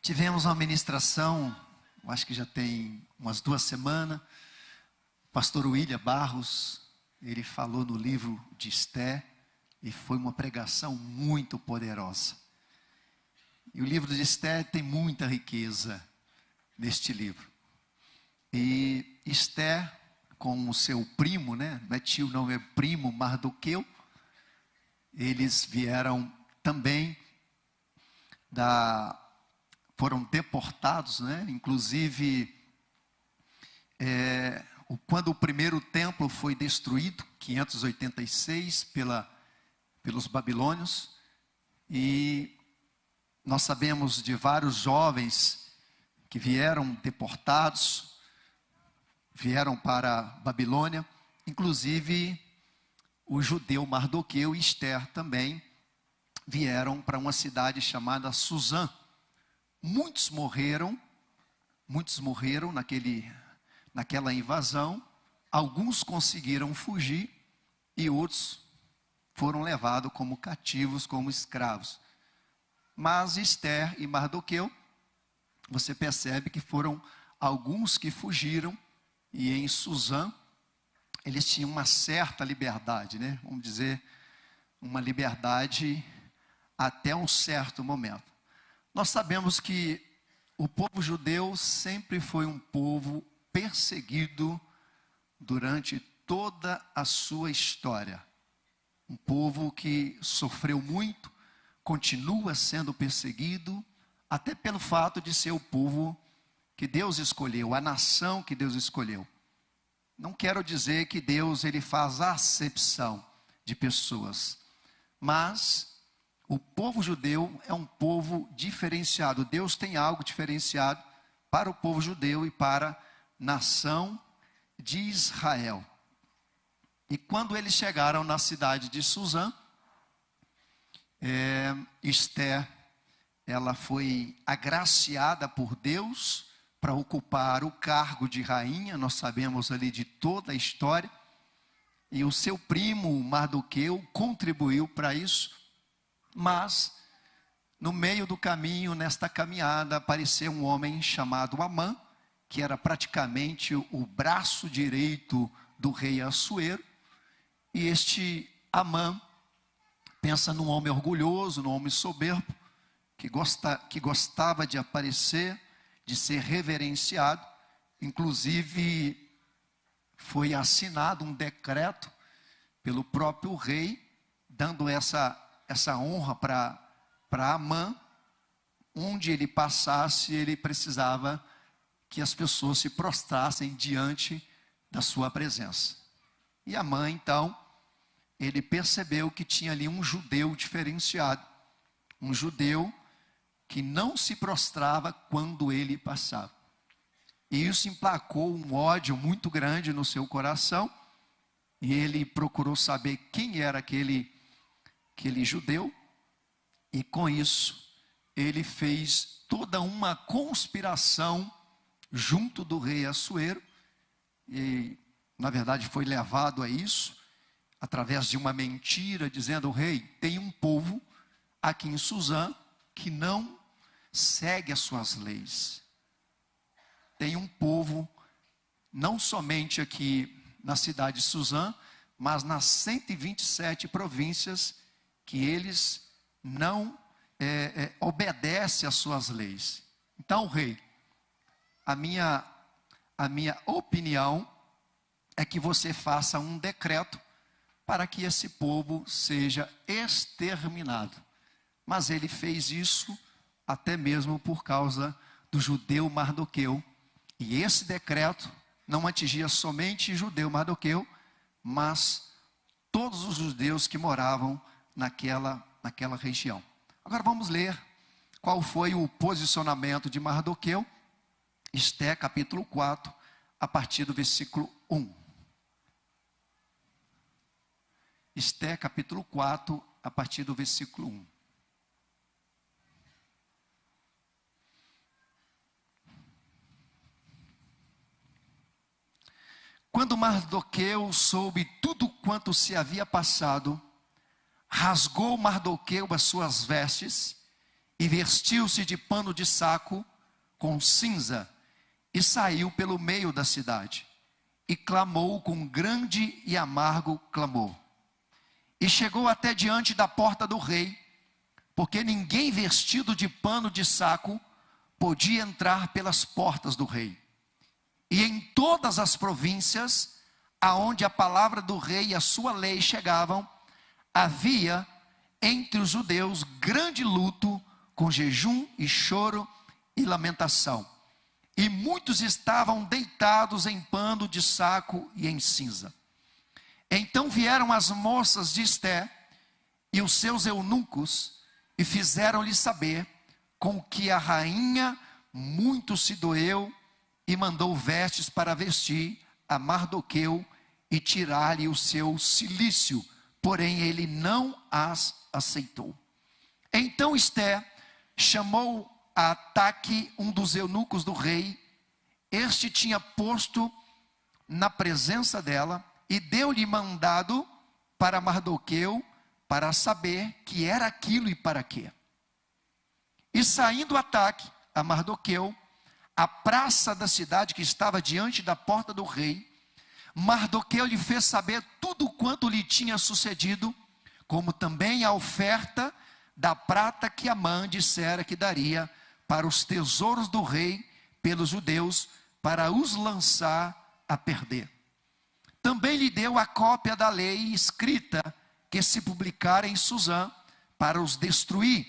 Tivemos uma ministração, acho que já tem umas 2 semanas. O pastor William Barros, ele falou no livro de Esté e foi uma pregação muito poderosa. E o livro de Esté tem muita riqueza neste livro. E Esté, com o seu primo, não é tio, não é primo, Mardoqueu, eles vieram também foram deportados, inclusive quando o primeiro templo foi destruído, 586, pelos babilônios, e nós sabemos de vários jovens que vieram deportados, vieram para a Babilônia, inclusive o judeu Mardoqueu e Esther também vieram para uma cidade chamada Suzã. Muitos morreram naquela invasão, alguns conseguiram fugir e outros foram levados como cativos, como escravos. Mas Esther e Mardoqueu, você percebe que foram alguns que fugiram, e em Suzã eles tinham uma certa liberdade, vamos dizer, uma liberdade até um certo momento. Nós sabemos que o povo judeu sempre foi um povo perseguido durante toda a sua história. Um povo que sofreu muito, continua sendo perseguido, até pelo fato de ser o povo que Deus escolheu, a nação que Deus escolheu. Não quero dizer que Deus ele faz acepção de pessoas, mas o povo judeu é um povo diferenciado. Deus tem algo diferenciado para o povo judeu e para a nação de Israel. E quando eles chegaram na cidade de Suzã, Esther, ela foi agraciada por Deus para ocupar o cargo de rainha. Nós sabemos ali de toda a história. E o seu primo Mardoqueu contribuiu para isso. Mas, no meio do caminho, nesta caminhada, apareceu um homem chamado Amã, que era praticamente o braço direito do rei Assuero. E este Amã pensa num homem orgulhoso, num homem soberbo, que gostava de aparecer, de ser reverenciado. Inclusive, foi assinado um decreto pelo próprio rei, dando essa honra para Amã. Onde ele passasse, ele precisava que as pessoas se prostrassem diante da sua presença. E Amã, então, ele percebeu que tinha ali um judeu diferenciado, um judeu que não se prostrava quando ele passava. E isso emplacou um ódio muito grande no seu coração, e ele procurou saber quem era aquele judeu, e com isso ele fez toda uma conspiração junto do rei Assuero, e na verdade foi levado a isso através de uma mentira, dizendo: rei, tem um povo aqui em Suzã que não segue as suas leis. Tem um povo, não somente aqui na cidade de Suzã, mas nas 127 províncias, que eles não obedecem às suas leis. Então, rei, a minha opinião é que você faça um decreto para que esse povo seja exterminado. Mas ele fez isso até mesmo por causa do judeu Mardoqueu. E esse decreto não atingia somente o judeu Mardoqueu, mas todos os judeus que moravam naquela região. Agora vamos ler qual foi o posicionamento de Mardoqueu. Esté capítulo 4, a partir do versículo 1. Esté capítulo 4, a partir do versículo 1. Quando Mardoqueu soube tudo quanto se havia passado, rasgou Mardoqueu as suas vestes e vestiu-se de pano de saco com cinza, e saiu pelo meio da cidade, e clamou com grande e amargo clamor. E chegou até diante da porta do rei, porque ninguém vestido de pano de saco podia entrar pelas portas do rei. E em todas as províncias, aonde a palavra do rei e a sua lei chegavam, havia entre os judeus grande luto, com jejum e choro e lamentação. E muitos estavam deitados em pano de saco e em cinza. Então vieram as moças de Esté e os seus eunucos, e fizeram-lhe saber com que a rainha muito se doeu, e mandou vestes para vestir a Mardoqueu e tirar-lhe o seu cilício, porém ele não as aceitou. Então Esté chamou a Ataque, um dos eunucos do rei. Este tinha posto na presença dela, e deu-lhe mandado para Mardoqueu, para saber que era aquilo e para quê. E saindo Ataque a Mardoqueu, a praça da cidade que estava diante da porta do rei, Mardoqueu lhe fez saber tudo quanto lhe tinha sucedido, como também a oferta da prata que Amã dissera que daria para os tesouros do rei pelos judeus, para os lançar a perder. Também lhe deu a cópia da lei escrita, que se publicara em Susã, para os destruir,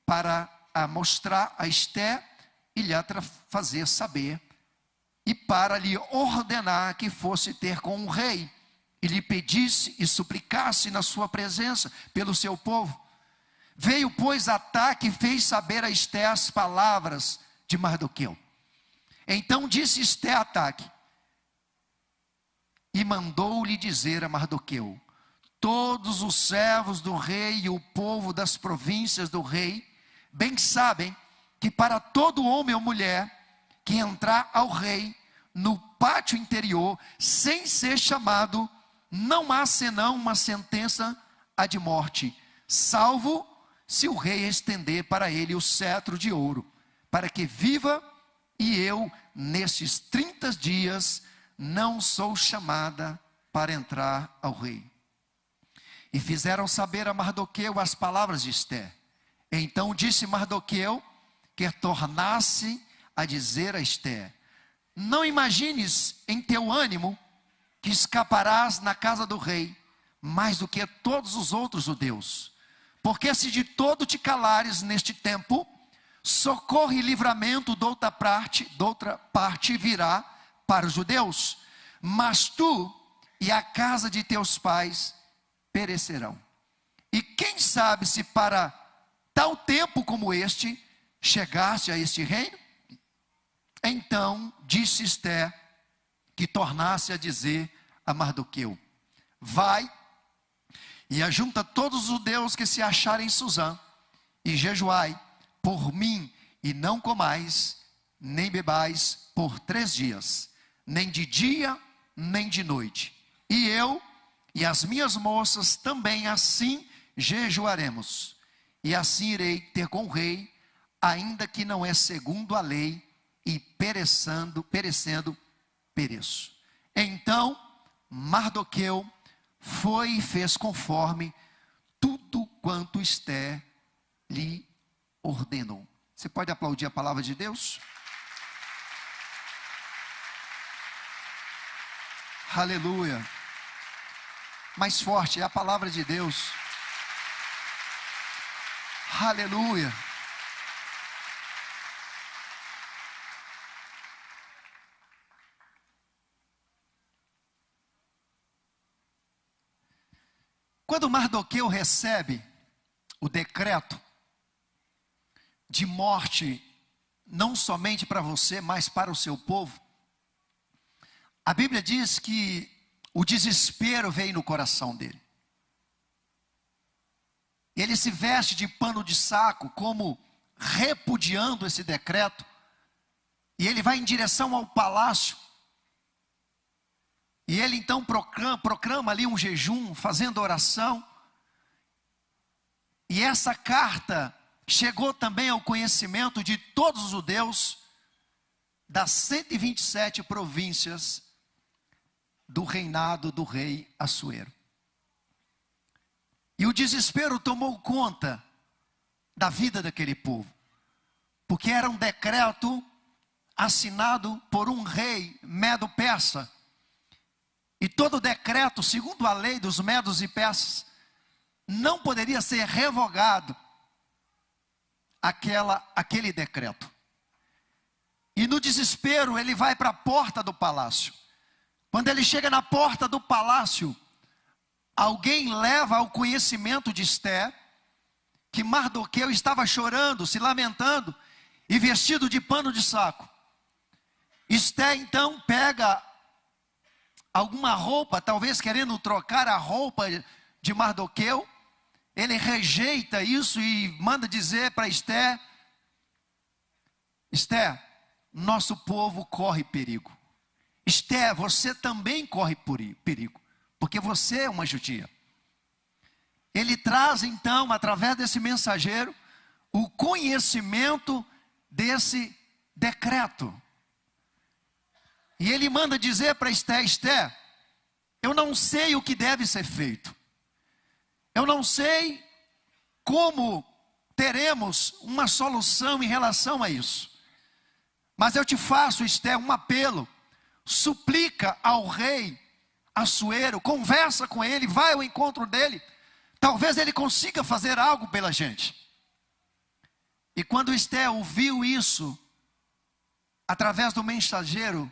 para a mostrar a Esté e lhe fazer saber, e para lhe ordenar que fosse ter com o rei, e lhe pedisse e suplicasse na sua presença pelo seu povo. Veio, pois, Ataque e fez saber a Esté as palavras de Mardoqueu. Então disse Esté a Ataque, e mandou-lhe dizer a Mardoqueu: todos os servos do rei e o povo das províncias do rei bem sabem que para todo homem ou mulher que entrar ao rei no pátio interior, sem ser chamado, não há senão uma sentença a de morte, salvo se o rei estender para ele o cetro de ouro, para que viva, e eu, nesses 30 dias, não sou chamada para entrar ao rei. E fizeram saber a Mardoqueu as palavras de Esté. Então disse Mardoqueu que tornasse a dizer a Esté: não imagines em teu ânimo que escaparás na casa do rei, mais do que todos os outros judeus. Porque se de todo te calares neste tempo, socorro e livramento de outra parte virá para os judeus, mas tu e a casa de teus pais perecerão. E quem sabe se para tal tempo como este, chegasse a este reino? Então disse Esté que tornasse a dizer a Mardoqueu: vai e ajunta todos os judeus que se acharem em Susã, e jejuai por mim, e não comais, nem bebais por 3 dias, nem de dia, nem de noite. E eu e as minhas moças também assim jejuaremos. E assim irei ter com o rei, ainda que não é segundo a lei, e perecendo, pereço. Então Mardoqueu foi e fez conforme tudo quanto Esté lhe ordenou. Você pode aplaudir a palavra de Deus? Aleluia. Mais forte, é a palavra de Deus. Aleluia. Quando Mardoqueu recebe o decreto de morte, não somente para você, mas para o seu povo, a Bíblia diz que o desespero veio no coração dele. Ele se veste de pano de saco, como repudiando esse decreto, e ele vai em direção ao palácio. E ele então proclama ali um jejum, fazendo oração. E essa carta chegou também ao conhecimento de todos os judeus das 127 províncias do reinado do rei Assuero. E o desespero tomou conta da vida daquele povo, porque era um decreto assinado por um rei medo-persa. E todo decreto, segundo a lei dos medos e persas, não poderia ser revogado aquele decreto. E no desespero ele vai para a porta do palácio. Quando ele chega na porta do palácio, alguém leva ao conhecimento de Esté que Mardoqueu estava chorando, se lamentando e vestido de pano de saco. Esté então pega alguma roupa, talvez querendo trocar a roupa de Mardoqueu. Ele rejeita isso e manda dizer para Esté: Esté, nosso povo corre perigo. Esté, você também corre perigo, porque você é uma judia. Ele traz então, através desse mensageiro, o conhecimento desse decreto. E ele manda dizer para Esté: Esté, eu não sei o que deve ser feito. Eu não sei como teremos uma solução em relação a isso. Mas eu te faço, Esté, um apelo. Suplica ao rei Assuero, conversa com ele, vai ao encontro dele. Talvez ele consiga fazer algo pela gente. E quando Esté ouviu isso, através do mensageiro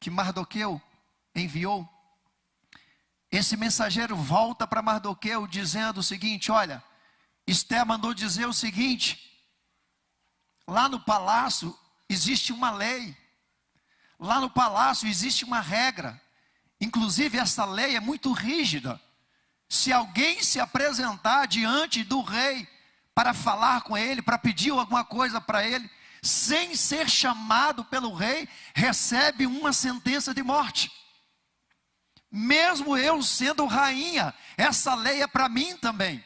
que Mardoqueu enviou, esse mensageiro volta para Mardoqueu dizendo o seguinte: olha, Esté mandou dizer o seguinte: lá no palácio existe uma lei, lá no palácio existe uma regra, inclusive essa lei é muito rígida. Se alguém se apresentar diante do rei para falar com ele, para pedir alguma coisa para ele, sem ser chamado pelo rei, recebe uma sentença de morte. Mesmo eu sendo rainha, essa lei é para mim também.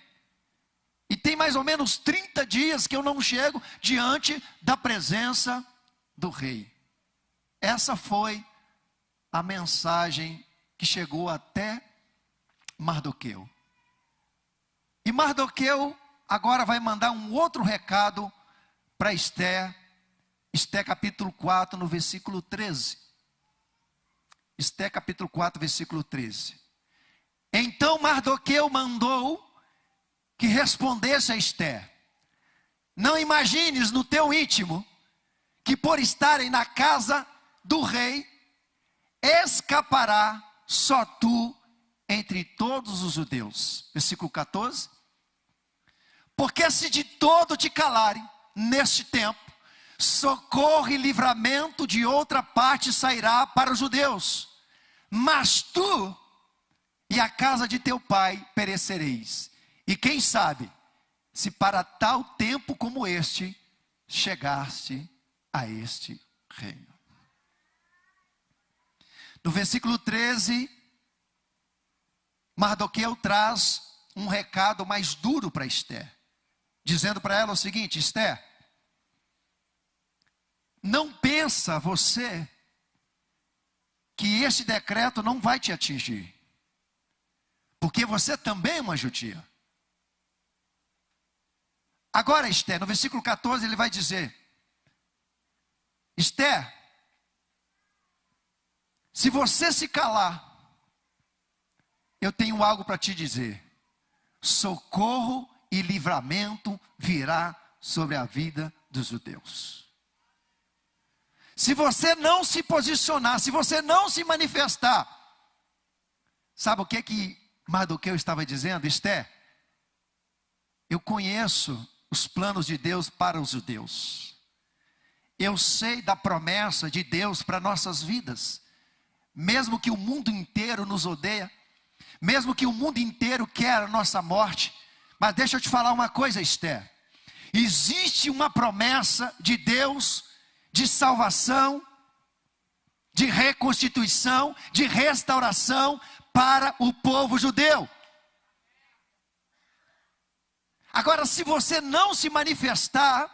E tem mais ou menos 30 dias que eu não chego diante da presença do rei. Essa foi a mensagem que chegou até Mardoqueu. E Mardoqueu agora vai mandar um outro recado para Esté. Esté capítulo 4, no versículo 13. Esté capítulo 4, versículo 13. Então Mardoqueu mandou que respondesse a Esté: não imagines no teu íntimo que por estarem na casa do rei, escapará só tu entre todos os judeus. Versículo 14. Porque se de todo te calarem neste tempo, socorro e livramento de outra parte sairá para os judeus, mas tu e a casa de teu pai perecereis. E quem sabe, se para tal tempo como este, chegaste a este reino. No versículo 13, Mardoqueu traz um recado mais duro para Esté, dizendo para ela o seguinte: Esté, não pensa você que este decreto não vai te atingir, porque você também é uma judia. Agora, Esté, no versículo 14 ele vai dizer: Esté, se você se calar, eu tenho algo para te dizer. Socorro e livramento virá sobre a vida dos judeus. Se você não se posicionar, se você não se manifestar, sabe o que Mardoqueu estava dizendo? Esté, eu conheço os planos de Deus para os judeus. Eu sei da promessa de Deus para nossas vidas. Mesmo que o mundo inteiro nos odeia, mesmo que o mundo inteiro quer a nossa morte, mas deixa eu te falar uma coisa, Esté. Existe uma promessa de Deus de salvação, de reconstituição, de restauração para o povo judeu. Agora, se você não se manifestar,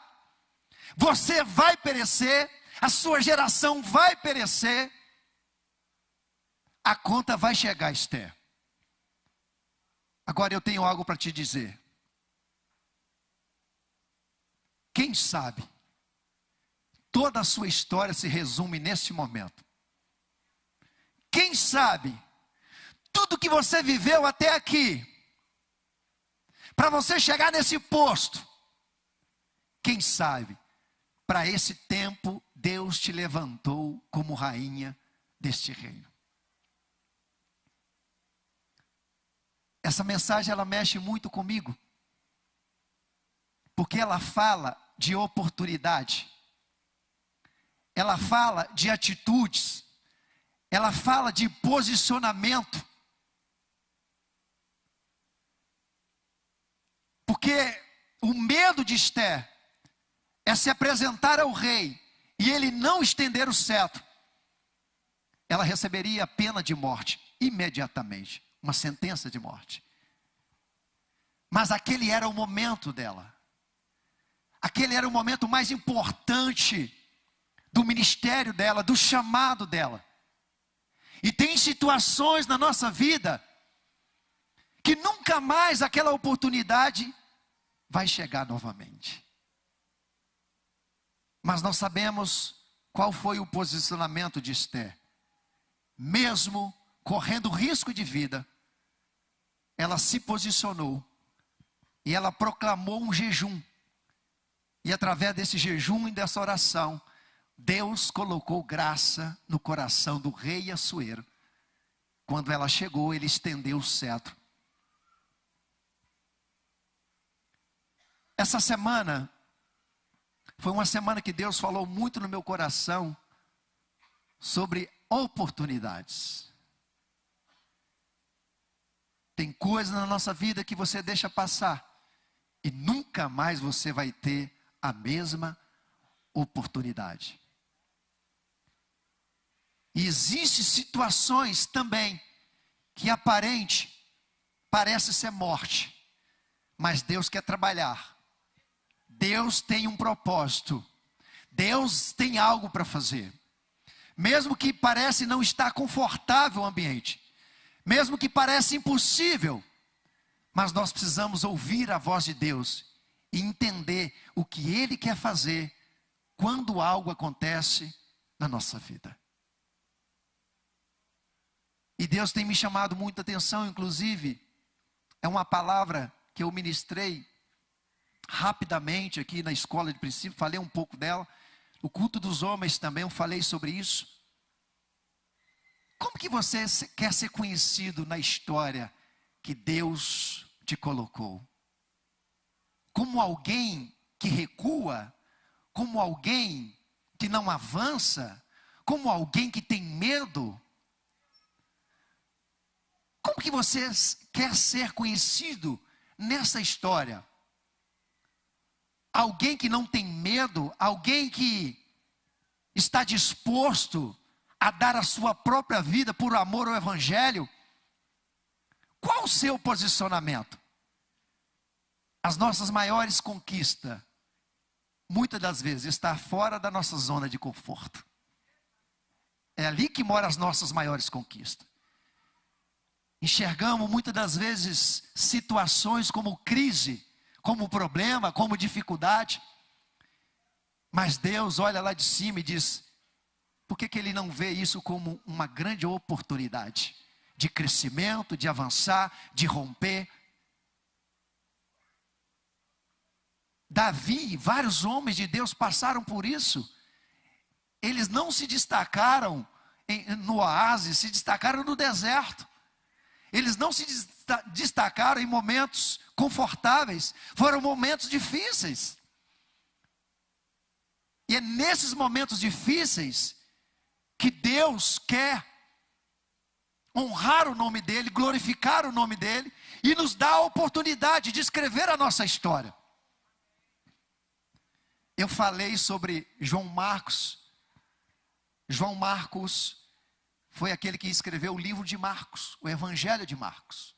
você vai perecer, a sua geração vai perecer, a conta vai chegar, Esther. Agora eu tenho algo para te dizer. Quem sabe, toda a sua história se resume nesse momento. Quem sabe, tudo que você viveu até aqui, para você chegar nesse posto, quem sabe, para esse tempo, Deus te levantou como rainha deste reino. Essa mensagem, ela mexe muito comigo, porque ela fala de oportunidade, ela fala de atitudes, ela fala de posicionamento. Porque o medo de Esther é se apresentar ao rei e ele não estender o cetro. Ela receberia a pena de morte imediatamente, uma sentença de morte. Mas aquele era o momento dela. Aquele era o momento mais importante do ministério dela, do chamado dela. E tem situações na nossa vida que nunca mais aquela oportunidade vai chegar novamente. Mas nós sabemos qual foi o posicionamento de Esther. Mesmo correndo risco de vida, ela se posicionou e ela proclamou um jejum. E através desse jejum e dessa oração, Deus colocou graça no coração do rei Assuero. Quando ela chegou, ele estendeu o cetro. Essa semana foi uma semana que Deus falou muito no meu coração sobre oportunidades. Tem coisas na nossa vida que você deixa passar e nunca mais você vai ter a mesma oportunidade. E existem situações também que parece ser morte, mas Deus quer trabalhar. Deus tem um propósito. Deus tem algo para fazer. Mesmo que parece não estar confortável o ambiente, mesmo que parece impossível, mas nós precisamos ouvir a voz de Deus e entender o que Ele quer fazer quando algo acontece na nossa vida. E Deus tem me chamado muita atenção, inclusive, é uma palavra que eu ministrei rapidamente aqui na escola de princípio, falei um pouco dela. O culto dos homens também eu falei sobre isso. Como que você quer ser conhecido na história que Deus te colocou? Como alguém que recua? Como alguém que não avança? Como alguém que tem medo? Como que você quer ser conhecido nessa história? Alguém que não tem medo, alguém que está disposto a dar a sua própria vida por amor ao Evangelho? Qual o seu posicionamento? As nossas maiores conquistas, muitas das vezes, está fora da nossa zona de conforto. É ali que moram as nossas maiores conquistas. Enxergamos muitas das vezes situações como crise, como problema, como dificuldade. Mas Deus olha lá de cima e diz: por que Ele não vê isso como uma grande oportunidade de crescimento, de avançar, de romper? Davi, vários homens de Deus passaram por isso. Eles não se destacaram no oásis, se destacaram no deserto. Eles não se destacaram em momentos confortáveis, foram momentos difíceis. E é nesses momentos difíceis que Deus quer honrar o nome dEle, glorificar o nome dEle e nos dar a oportunidade de escrever a nossa história. Eu falei sobre João Marcos. João Marcos foi aquele que escreveu o livro de Marcos, o Evangelho de Marcos.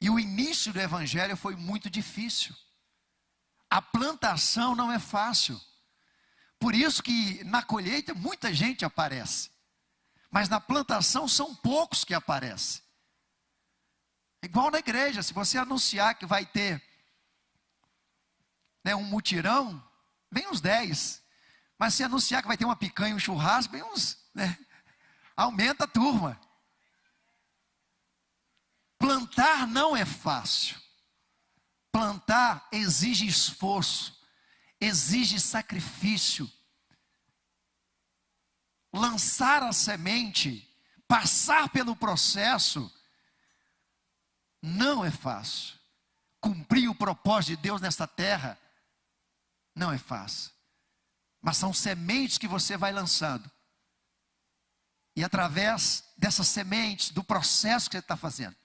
E o início do evangelho foi muito difícil. A plantação não é fácil. Por isso que na colheita muita gente aparece. Mas na plantação são poucos que aparecem. Igual na igreja, se você anunciar que vai ter, né, um mutirão, vem uns 10. Mas se anunciar que vai ter uma picanha e um churrasco, vem uns, né, aumenta a turma. Plantar não é fácil. Plantar exige esforço, exige sacrifício. Lançar a semente, passar pelo processo, não é fácil. Cumprir o propósito de Deus nesta terra, não é fácil. Mas são sementes que você vai lançando. E através dessas sementes, do processo que você está fazendo,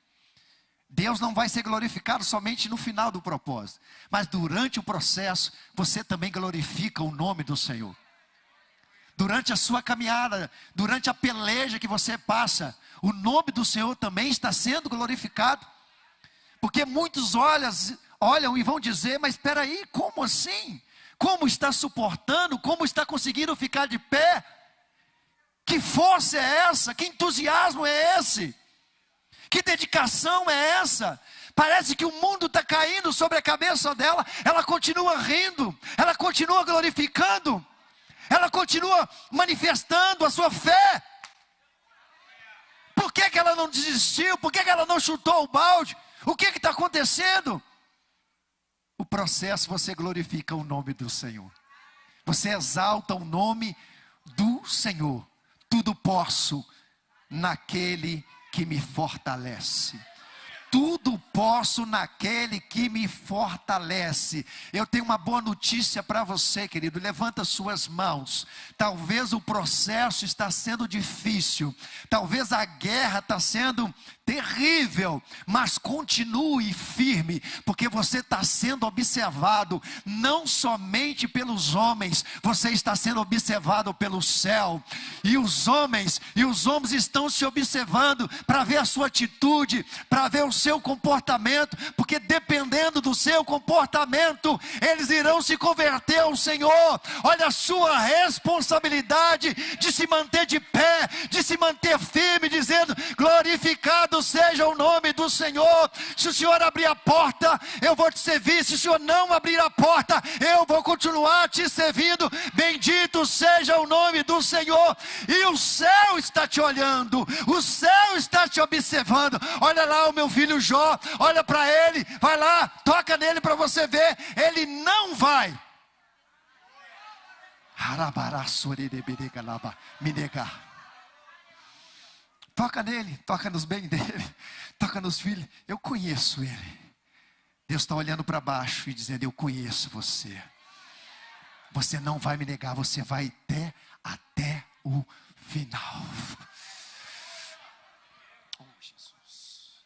Deus não vai ser glorificado somente no final do propósito, mas durante o processo, você também glorifica o nome do Senhor. Durante a sua caminhada, durante a peleja que você passa, o nome do Senhor também está sendo glorificado. Porque muitos olham e vão dizer, mas espera aí, como assim? Como está suportando? Como está conseguindo ficar de pé? Que força é essa? Que entusiasmo é esse? Que dedicação é essa? Parece que o mundo está caindo sobre a cabeça dela. Ela continua rindo, ela continua glorificando, ela continua manifestando a sua fé. Por que ela não desistiu? Por que ela não chutou o balde? O que está acontecendo? O processo, você glorifica o nome do Senhor. Você exalta o nome do Senhor. Tudo posso naquele que me fortalece. Tudo posso naquele que me fortalece. Eu tenho uma boa notícia para você, querido. Levanta suas mãos. Talvez o processo está sendo difícil. Talvez a guerra está sendo terrível. Mas continue firme, porque você está sendo observado não somente pelos homens, você está sendo observado pelo céu. E os homens estão se observando para ver a sua atitude, para ver o seu comportamento, porque dependendo do seu comportamento, eles irão se converter ao Senhor. Olha a sua responsabilidade de se manter de pé, de se manter firme, dizendo: glorificado seja o nome do Senhor. Se o Senhor abrir a porta, eu vou te servir. Se o Senhor não abrir a porta, eu vou continuar te servindo. Bendito seja o nome do Senhor. E o céu está te olhando, o céu está te observando. Olha lá o meu filho Jó, olha para ele, vai lá, toca nele para você ver. Ele não vai me negar. Toca nele, toca nos bens dele, toca nos filhos. Eu conheço ele. Deus está olhando para baixo e dizendo: eu conheço você. Você não vai me negar, você vai até o final. Oh, Jesus.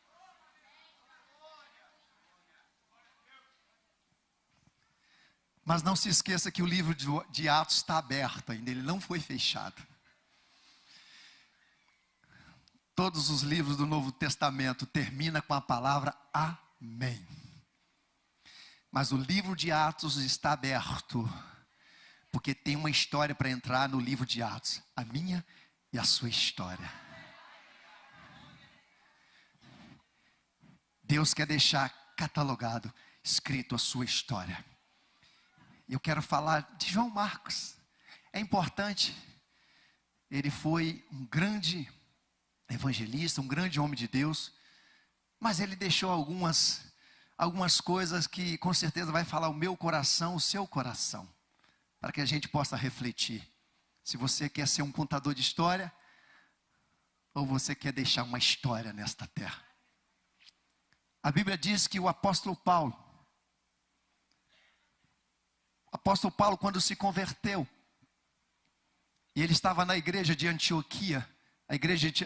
Mas não se esqueça que o livro de Atos está aberto ainda, ele não foi fechado. Todos os livros do Novo Testamento terminam com a palavra amém. Mas o livro de Atos está aberto, porque tem uma história para entrar no livro de Atos, a minha e a sua história. Deus quer deixar catalogado, escrito a sua história. Eu quero falar de João Marcos. É importante. Ele foi um grande evangelista, um grande homem de Deus, mas ele deixou algumas coisas que com certeza vai falar o meu coração, o seu coração, para que a gente possa refletir. Se você quer ser um contador de história, ou você quer deixar uma história nesta terra. A Bíblia diz que o apóstolo Paulo, quando se converteu, e ele estava na igreja de Antioquia. A igreja de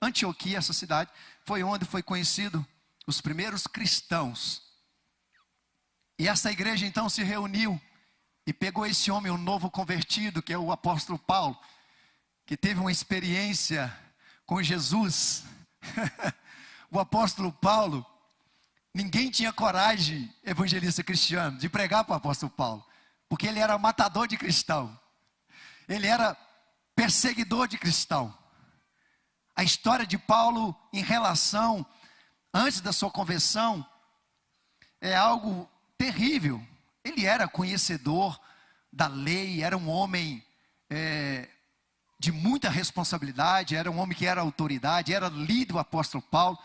Antioquia, essa cidade, foi onde foi conhecido os primeiros cristãos. E essa igreja então se reuniu e pegou esse homem, um novo convertido, que é o apóstolo Paulo, que teve uma experiência com Jesus. o apóstolo Paulo, ninguém tinha coragem, evangelista cristiano, de pregar para o apóstolo Paulo, porque ele era matador de cristão, ele era perseguidor de cristão. A história de Paulo em relação, antes da sua conversão, é algo terrível. Ele era conhecedor da lei, era um homem de muita responsabilidade, era um homem que era autoridade, era líder do apóstolo Paulo.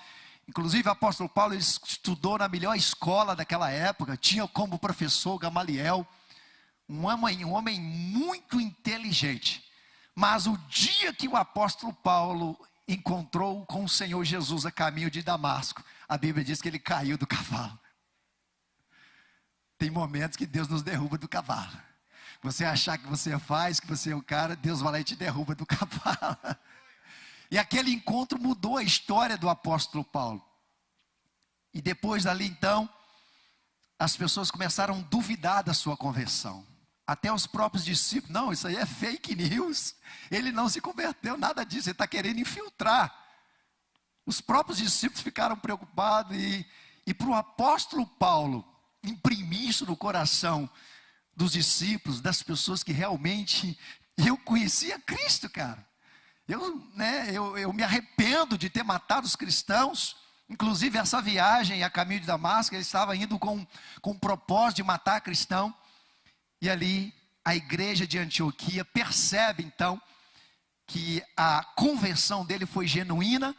Inclusive o apóstolo Paulo estudou na melhor escola daquela época, tinha como professor Gamaliel, um homem muito inteligente. Mas o dia que o apóstolo Paulo encontrou com o Senhor Jesus a caminho de Damasco, a Bíblia diz que ele caiu do cavalo. Tem momentos que Deus nos derruba do cavalo. Você achar que você faz, que você é o cara, Deus vai lá e te derruba do cavalo. E aquele encontro mudou a história do apóstolo Paulo. E depois dali então, as pessoas começaram a duvidar da sua conversão. Até os próprios discípulos, não, isso aí é fake news. Ele não se converteu, nada disso, ele está querendo infiltrar. Os próprios discípulos ficaram preocupados e para o apóstolo Paulo imprimir isso no coração dos discípulos, das pessoas que realmente, eu conhecia Cristo, cara. Eu me arrependo de ter matado os cristãos. Inclusive essa viagem a caminho de Damasco, ele estava indo com o propósito de matar cristão. E ali a igreja de Antioquia percebe então que a conversão dele foi genuína.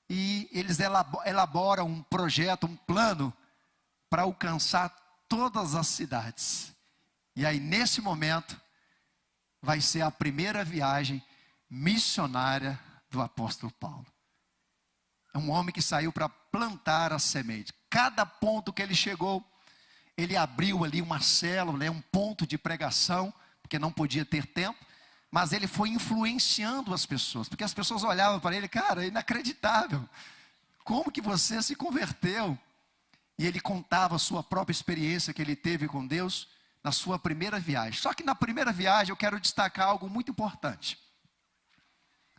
E eles elaboram um projeto, um plano para alcançar todas as cidades. E aí nesse momento vai ser a primeira viagem missionária do apóstolo Paulo. É um homem que saiu para plantar a semente. Cada ponto que ele chegou, ele abriu ali uma célula, um ponto de pregação, porque não podia ter tempo, mas ele foi influenciando as pessoas, porque as pessoas olhavam para ele, cara, é inacreditável, como que você se converteu? E ele contava a sua própria experiência que ele teve com Deus na sua primeira viagem. Só que na primeira viagem eu quero destacar algo muito importante.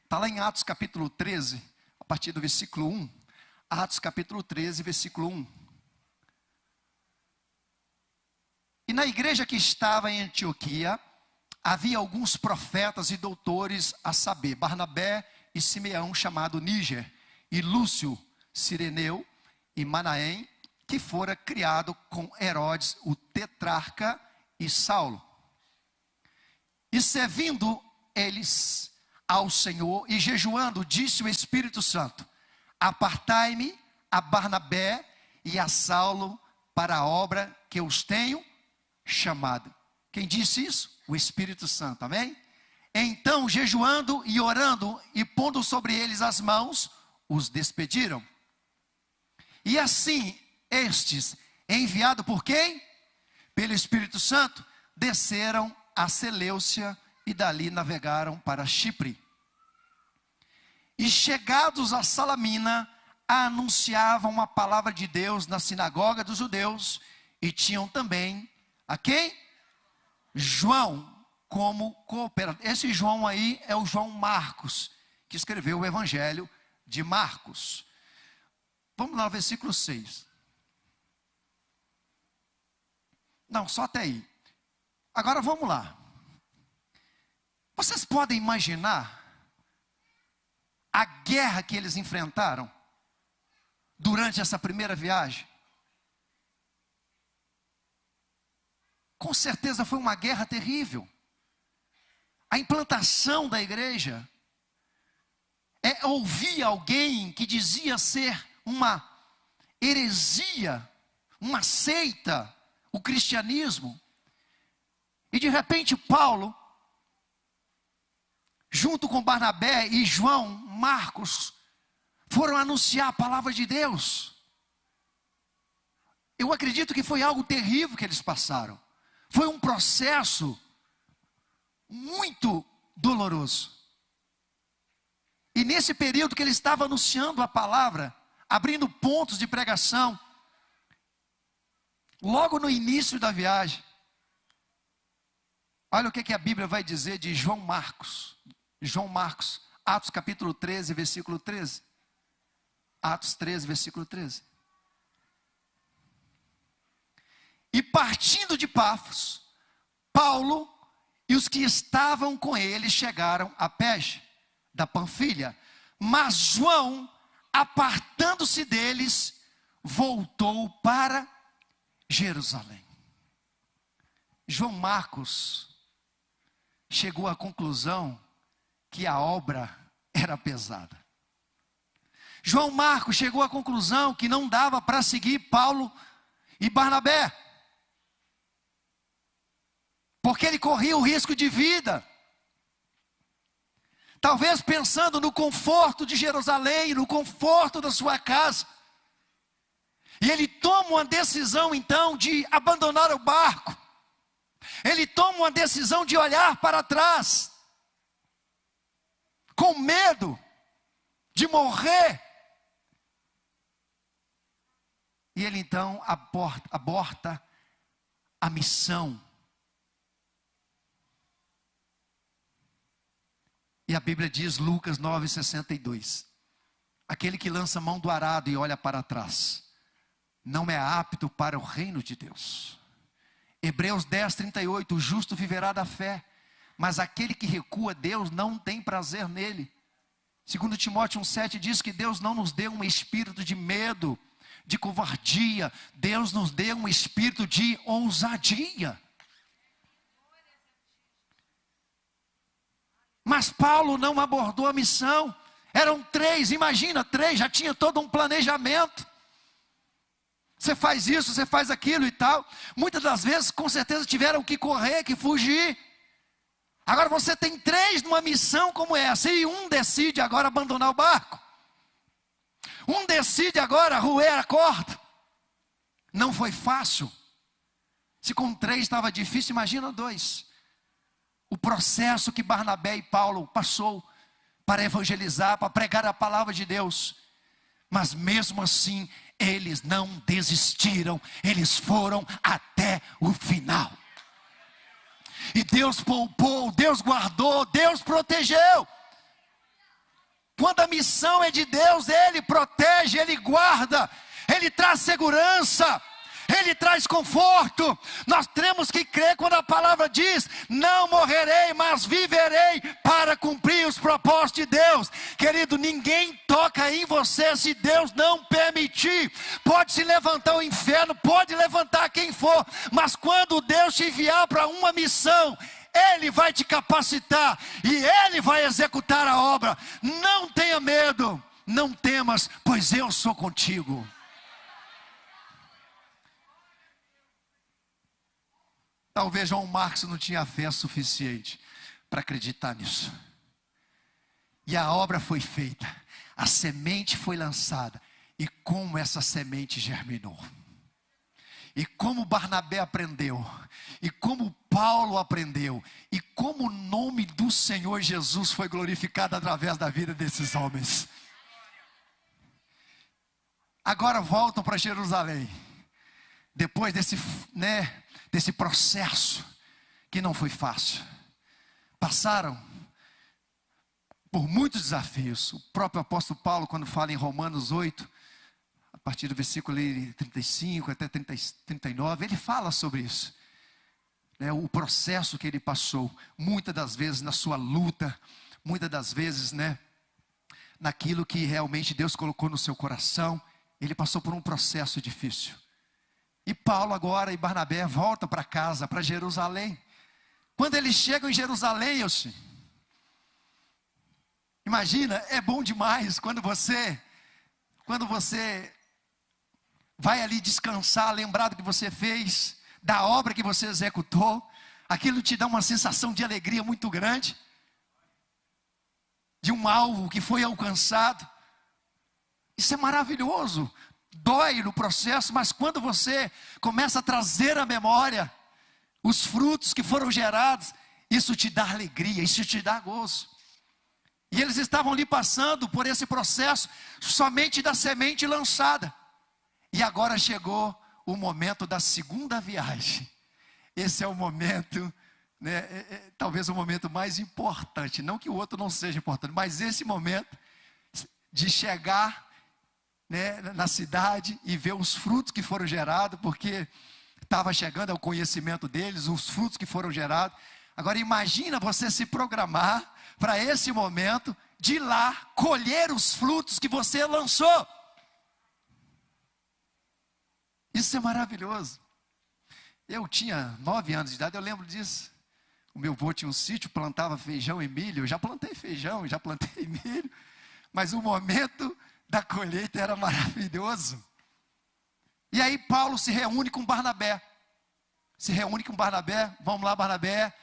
Está lá em Atos capítulo 13, a partir do versículo 1. Atos capítulo 13, versículo 1. E na igreja que estava em Antioquia, havia alguns profetas e doutores, a saber, Barnabé e Simeão, chamado Níger, e Lúcio, Cireneu e Manaém, que fora criado com Herodes, o tetrarca, e Saulo. E servindo eles ao Senhor e jejuando, disse o Espírito Santo: apartai-me a Barnabé e a Saulo para a obra que eu os tenho chamado. Quem disse isso? O Espírito Santo, amém? Então, jejuando e orando e pondo sobre eles as mãos, os despediram. E assim, estes, enviados por quem? Pelo Espírito Santo, desceram a Seleucia e dali navegaram para Chipre. E chegados a Salamina, anunciavam a palavra de Deus na sinagoga dos judeus, e tinham também, a quem? João como cooperador. Esse João aí é o João Marcos, que escreveu o Evangelho de Marcos. Vamos lá, versículo 6. Não, só até aí. Agora vamos lá. Vocês podem imaginar a guerra que eles enfrentaram durante essa primeira viagem? Com certeza foi uma guerra terrível. A implantação da igreja é ouvir alguém que dizia ser uma heresia, uma seita, o cristianismo. E de repente Paulo, junto com Barnabé e João Marcos, foram anunciar a palavra de Deus. Eu acredito que foi algo terrível que eles passaram. Foi um processo muito doloroso. E nesse período que ele estava anunciando a palavra, abrindo pontos de pregação, logo no início da viagem, olha o que a Bíblia vai dizer de João Marcos. João Marcos, Atos capítulo 13, versículo 13. Atos 13, versículo 13. E partindo de Pafos, Paulo e os que estavam com ele chegaram a Perge, da Panfilha. Mas João, apartando-se deles, voltou para Jerusalém. João Marcos chegou à conclusão que a obra era pesada. João Marcos chegou à conclusão que não dava para seguir Paulo e Barnabé, porque ele corria o risco de vida. Talvez pensando no conforto de Jerusalém, no conforto da sua casa. E ele toma uma decisão então de abandonar o barco. Ele toma uma decisão de olhar para trás, com medo de morrer. E ele então aborta a missão. E a Bíblia diz, Lucas 9,62, aquele que lança a mão do arado e olha para trás, não é apto para o reino de Deus. Hebreus 10,38, o justo viverá da fé, mas aquele que recua, Deus não tem prazer nele. 2 Timóteo 1,7 diz que Deus não nos deu um espírito de medo, de covardia, Deus nos deu um espírito de ousadia. Mas Paulo não abordou a missão. Eram 3, imagina, 3, já tinha todo um planejamento. Você faz isso, você faz aquilo e tal. Muitas das vezes, com certeza, tiveram que correr, que fugir. Agora você tem 3 numa missão como essa, e um decide agora abandonar o barco. Um decide agora roer a corda. Não foi fácil. Se com 3 estava difícil, imagina 2. O processo que Barnabé e Paulo passou para evangelizar, para pregar a palavra de Deus. Mas mesmo assim, eles não desistiram, eles foram até o final. E Deus poupou, Deus guardou, Deus protegeu. Quando a missão é de Deus, Ele protege, Ele guarda, Ele traz segurança, Ele traz conforto. Nós temos que crer quando a palavra diz, não morrerei, mas viverei para cumprir os propósitos de Deus. Querido, ninguém toca em você se Deus não permitir. Pode se levantar o inferno, pode levantar quem for, mas quando Deus te enviar para uma missão, Ele vai te capacitar e Ele vai executar a obra. Não tenha medo, não temas, pois eu sou contigo. Talvez João Marcos não tinha fé suficiente para acreditar nisso. E a obra foi feita, a semente foi lançada, e como essa semente germinou. E como Barnabé aprendeu, e como Paulo aprendeu, e como o nome do Senhor Jesus foi glorificado através da vida desses homens. Agora voltam para Jerusalém, depois desse processo, que não foi fácil. Passaram por muitos desafios. O próprio apóstolo Paulo, quando fala em Romanos 8, a partir do versículo 35 até 39, ele fala sobre isso. O processo que ele passou, muitas das vezes na sua luta, muitas das vezes naquilo que realmente Deus colocou no seu coração, ele passou por um processo difícil. E Paulo agora e Barnabé voltam para casa, para Jerusalém. Quando eles chegam em Jerusalém, imagina, é bom demais quando você vai ali descansar, lembrar do que você fez, da obra que você executou. Aquilo te dá uma sensação de alegria muito grande, de um alvo que foi alcançado. Isso é maravilhoso. Dói no processo, mas quando você começa a trazer à memória os frutos que foram gerados, isso te dá alegria, isso te dá gozo. E eles estavam ali passando por esse processo somente da semente lançada. E agora chegou o momento da segunda viagem. Esse é o momento, talvez o momento mais importante. Não que o outro não seja importante, mas esse momento de chegar né, na cidade e ver os frutos que foram gerados, porque estava chegando ao conhecimento deles, os frutos que foram gerados. Agora imagina você se programar para esse momento de ir lá colher os frutos que você lançou. Isso é maravilhoso. Eu tinha 9 anos de idade, eu lembro disso. O meu avô tinha um sítio, plantava feijão e milho. Eu já plantei feijão, já plantei milho. Mas o momento da colheita era maravilhoso. E aí Paulo se reúne com Barnabé. Vamos lá, Barnabé.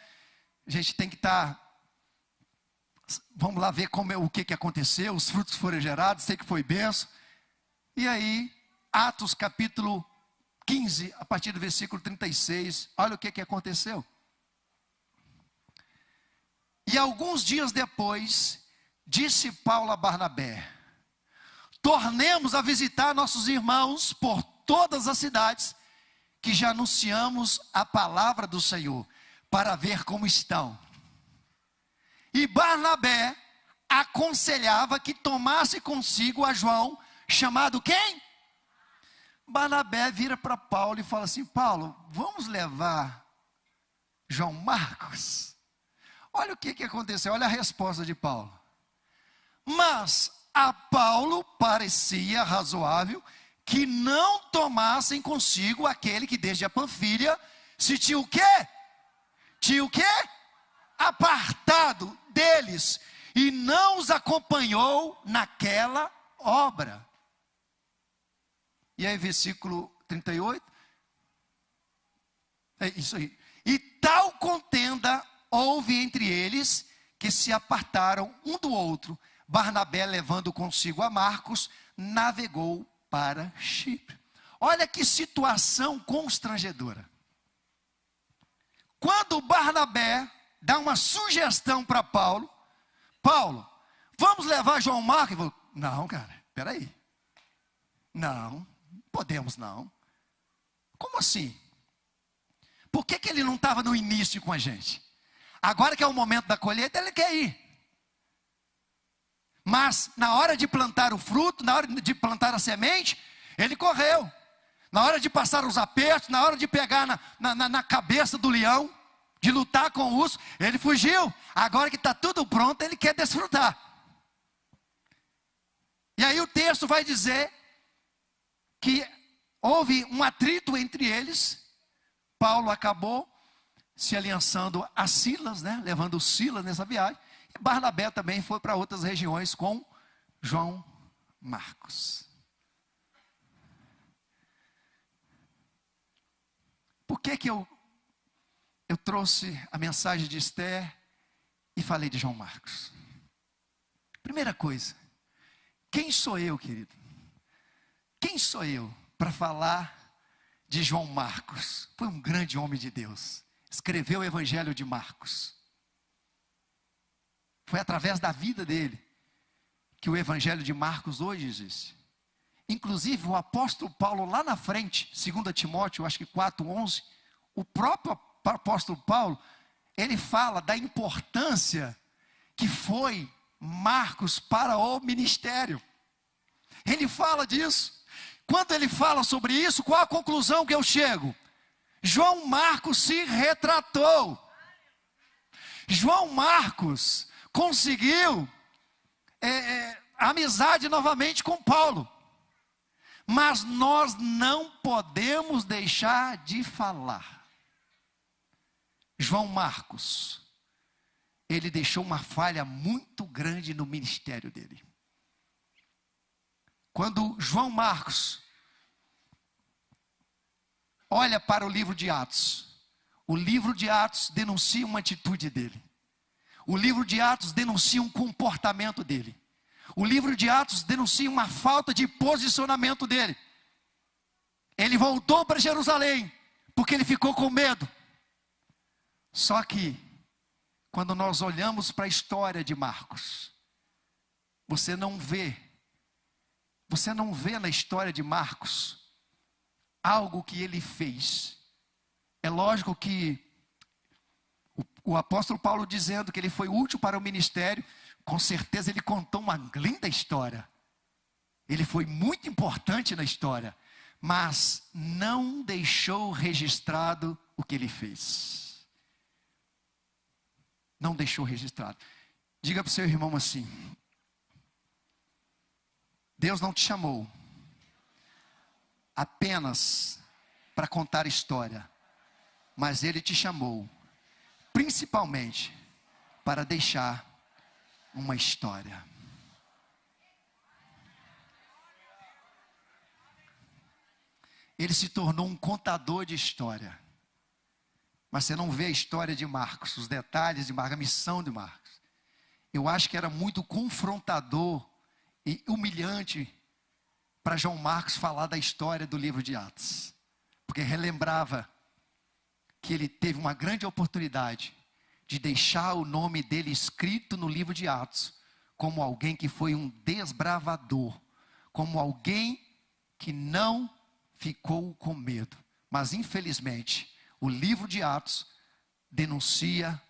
A gente tem que estar... Vamos lá ver o que aconteceu, os frutos foram gerados, sei que foi benção. E aí, Atos capítulo 15, a partir do versículo 36, olha o que aconteceu. E alguns dias depois, disse Paulo a Barnabé: tornemos a visitar nossos irmãos por todas as cidades, que já anunciamos a palavra do Senhor, para ver como estão. E Barnabé aconselhava que tomasse consigo a João, chamado quem? Barnabé vira para Paulo e fala assim: Paulo, vamos levar João Marcos? Olha o que aconteceu, olha a resposta de Paulo. Mas a Paulo parecia razoável que não tomassem consigo aquele que desde a Panfilha se tinha o quê? Tinha o quê? Apartado deles, e não os acompanhou naquela obra. E aí versículo 38, é isso aí. E tal contenda houve entre eles, que se apartaram um do outro. Barnabé, levando consigo a Marcos, navegou para Chipre. Olha que situação constrangedora. Quando Barnabé dá uma sugestão para Paulo: Paulo, vamos levar João Marcos? Ele falou: não, cara, peraí. Não podemos não. Como assim? Por que ele não estava no início com a gente? Agora que é o momento da colheita, ele quer ir. Mas na hora de plantar o fruto, na hora de plantar a semente, ele correu. Na hora de passar os apertos, na hora de pegar na cabeça do leão, de lutar com o urso, ele fugiu. Agora que está tudo pronto, ele quer desfrutar. E aí o texto vai dizer que houve um atrito entre eles. Paulo acabou se aliançando a Silas, né? Levando Silas nessa viagem. E Barnabé também foi para outras regiões com João Marcos. Por que eu trouxe a mensagem de Esther e falei de João Marcos? Primeira coisa, quem sou eu, querido? Quem sou eu para falar de João Marcos? Foi um grande homem de Deus. Escreveu o Evangelho de Marcos. Foi através da vida dele que o Evangelho de Marcos hoje existe. Inclusive o apóstolo Paulo lá na frente, 2 Timóteo, acho que 4:11, o próprio apóstolo Paulo, ele fala da importância que foi Marcos para o ministério. Ele fala disso. Quando ele fala sobre isso, qual a conclusão que eu chego? João Marcos se retratou. João Marcos conseguiu amizade novamente com Paulo. Mas nós não podemos deixar de falar. João Marcos, ele deixou uma falha muito grande no ministério dele. Quando João Marcos olha para o livro de Atos, o livro de Atos denuncia uma atitude dele. O livro de Atos denuncia um comportamento dele. O livro de Atos denuncia uma falta de posicionamento dele. Ele voltou para Jerusalém, porque ele ficou com medo. Só que, quando nós olhamos para a história de Marcos, você não vê na história de Marcos algo que ele fez. É lógico que o apóstolo Paulo dizendo que ele foi útil para o ministério, com certeza ele contou uma linda história. Ele foi muito importante na história, mas não deixou registrado o que ele fez. Não deixou registrado. Diga para o seu irmão assim: Deus não te chamou apenas para contar história, mas Ele te chamou principalmente para deixar uma história. Ele se tornou um contador de história. Mas você não vê a história de Marcos, os detalhes de Marcos, a missão de Marcos. Eu acho que era muito confrontador e humilhante para João Marcos falar da história do livro de Atos. Porque relembrava que ele teve uma grande oportunidade de deixar o nome dele escrito no livro de Atos, como alguém que foi um desbravador, como alguém que não ficou com medo. Mas infelizmente, o livro de Atos denuncia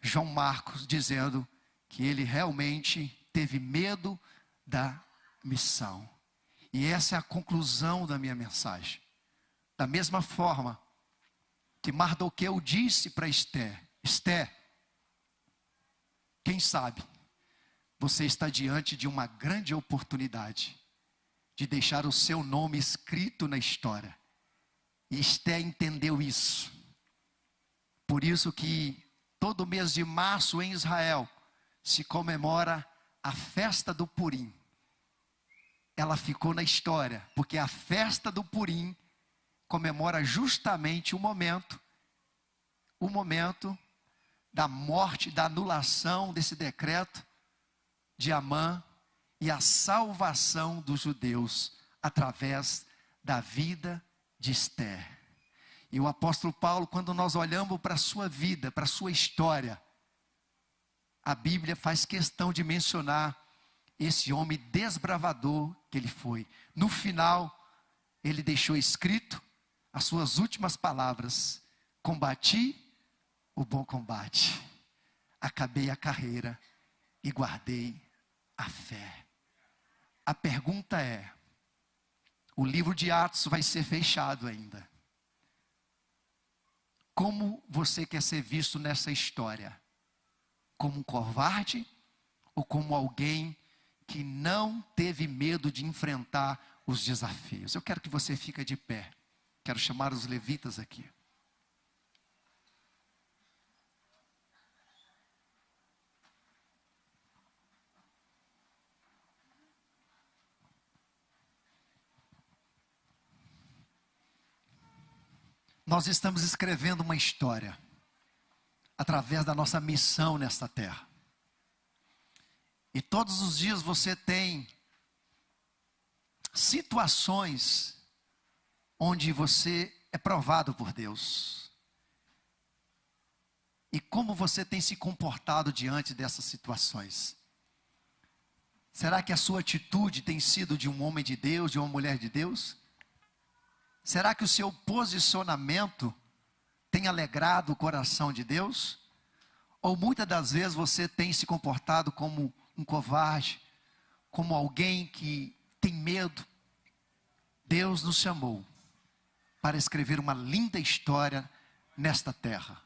João Marcos, dizendo que ele realmente teve medo da missão. E essa é a conclusão da minha mensagem. Da mesma forma que Mardoqueu disse para Esté: Esté, quem sabe você está diante de uma grande oportunidade de deixar o seu nome escrito na história. E Esté entendeu isso. Por isso que todo mês de março em Israel se comemora a festa do Purim. Ela ficou na história, porque a festa do Purim comemora justamente o momento da morte, da anulação desse decreto de Amã e a salvação dos judeus através da vida de Esté. E o apóstolo Paulo, quando nós olhamos para a sua vida, para a sua história, a Bíblia faz questão de mencionar esse homem desbravador que ele foi. No final, ele deixou escrito as suas últimas palavras: combati o bom combate, acabei a carreira e guardei a fé. A pergunta é: o livro de Atos vai ser fechado ainda. Como você quer ser visto nessa história? Como um covarde ou como alguém que não teve medo de enfrentar os desafios? Eu quero que você fique de pé. Quero chamar os levitas aqui. Nós estamos escrevendo uma história através da nossa missão nesta terra. E todos os dias você tem situações onde você é provado por Deus. E como você tem se comportado diante dessas situações? Será que a sua atitude tem sido de um homem de Deus, de uma mulher de Deus? Será que o seu posicionamento tem alegrado o coração de Deus? Ou muitas das vezes você tem se comportado como um covarde, como alguém que tem medo? Deus nos chamou para escrever uma linda história nesta terra.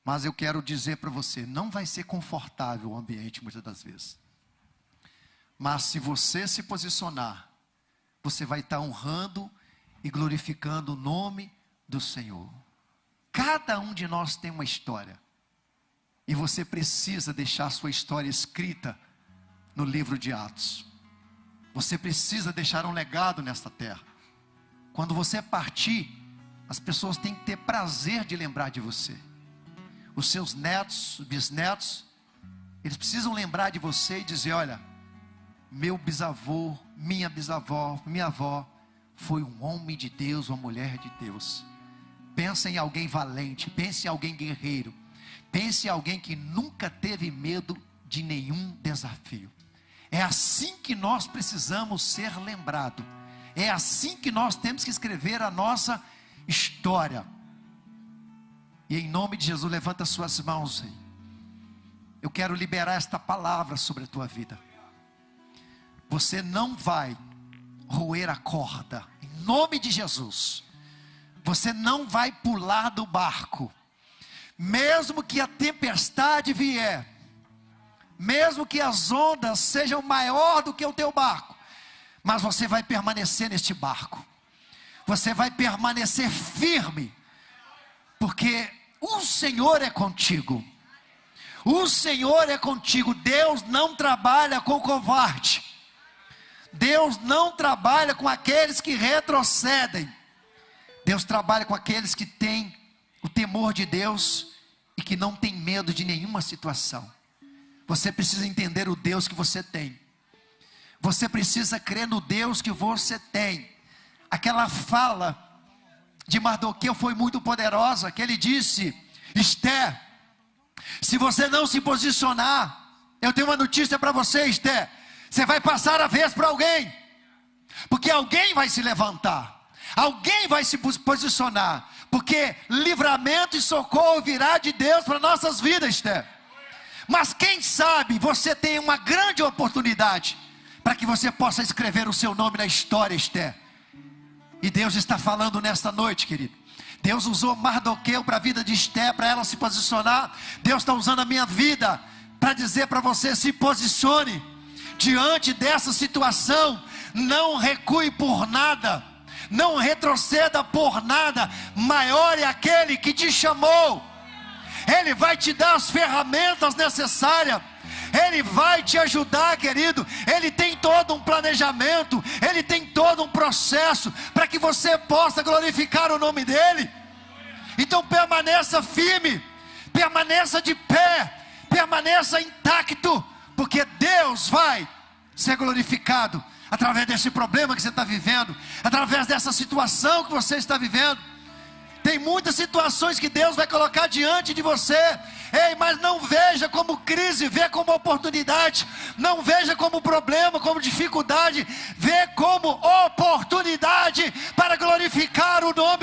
Mas eu quero dizer para você, não vai ser confortável o ambiente muitas das vezes. Mas se você se posicionar, você vai estar honrando e glorificando o nome do Senhor. Cada um de nós tem uma história. E você precisa deixar sua história escrita no livro de Atos. Você precisa deixar um legado nesta terra. Quando você partir, as pessoas têm que ter prazer de lembrar de você. Os seus netos, bisnetos, eles precisam lembrar de você e dizer: olha, meu bisavô, minha bisavó, minha avó foi um homem de Deus, uma mulher de Deus. Pensa em alguém valente, pense em alguém guerreiro, pense em alguém que nunca teve medo de nenhum desafio. É assim que nós precisamos ser lembrados. É assim que nós temos que escrever a nossa história. E em nome de Jesus, levanta suas mãos aí. Eu quero liberar esta palavra sobre a tua vida. você não vai roer a corda, em nome de Jesus. Você não vai pular do barco, mesmo que a tempestade vier, mesmo que as ondas sejam maior do que o teu barco, mas você vai permanecer neste barco, você vai permanecer firme, porque o Senhor é contigo, o Senhor é contigo. Deus não trabalha com covarde, Deus não trabalha com aqueles que retrocedem, Deus trabalha com aqueles que têm o temor de Deus e que não têm medo de nenhuma situação. Você precisa entender o Deus que você tem, você precisa crer no Deus que você tem. Aquela fala de Mardoqueu foi muito poderosa, que ele disse: Esther, se você não se posicionar, eu tenho uma notícia para você, Esther, você vai passar a vez para alguém, porque alguém vai se levantar, alguém vai se posicionar, porque livramento e socorro virá de Deus para nossas vidas, Esther. Mas quem sabe você tem uma grande oportunidade para que você possa escrever o seu nome na história, Esther. E Deus está falando nesta noite, querido. Deus usou Mardoqueu para a vida de Esther, para ela se posicionar. Deus está usando a minha vida para dizer para você: se posicione diante dessa situação, não recue por nada, não retroceda por nada. Maior é aquele que te chamou, Ele vai te dar as ferramentas necessárias, Ele vai te ajudar, querido. Ele tem todo um planejamento, Ele tem todo um processo para que você possa glorificar o nome dEle. Então permaneça firme, permaneça de pé, permaneça intacto, porque Deus vai ser glorificado através desse problema que você está vivendo, através dessa situação que você está vivendo. Tem muitas situações que Deus vai colocar diante de você. Ei, mas não veja como crise, vê como oportunidade. Não veja como problema, como dificuldade. Vê como oportunidade para glorificar o nome